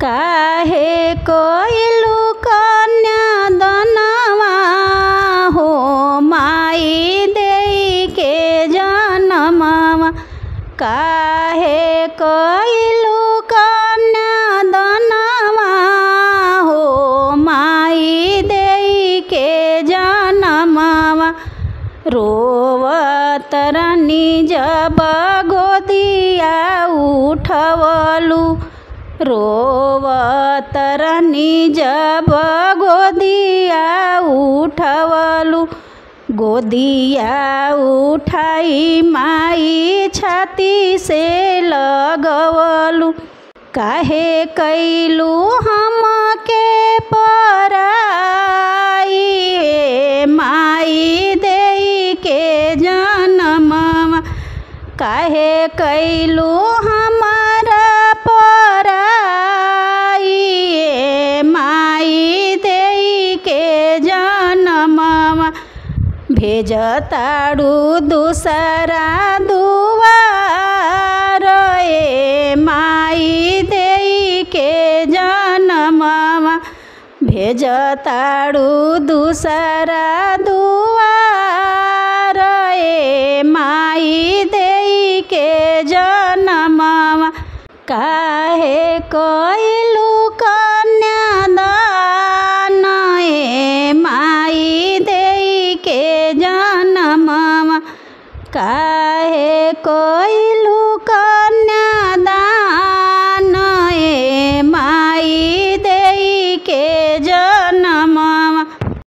काहे कइलू कन्यादानवा हो माई देई के जनमवा। काहे कइलू कन्यादानवा हो माई देई के जनमवा। रोवत रानी जब गोदिया उठवलू, रोवत रानी जब गोदिया उठवलू। गोदिया उठाई माई छाती से लगवलू। काहे कइलू हमके पराई माई देई के जनमवा। काहे कइलू हमारा पराई माई देई के जनमवा। भेजताड़ू दूसरा दुआर माई देई के जनमवा। भेजताड़ू दूसरा दुआर माई देई के जनमवा। काहे कइलू कन्यादान माई देई के जनमवा। काहे कोई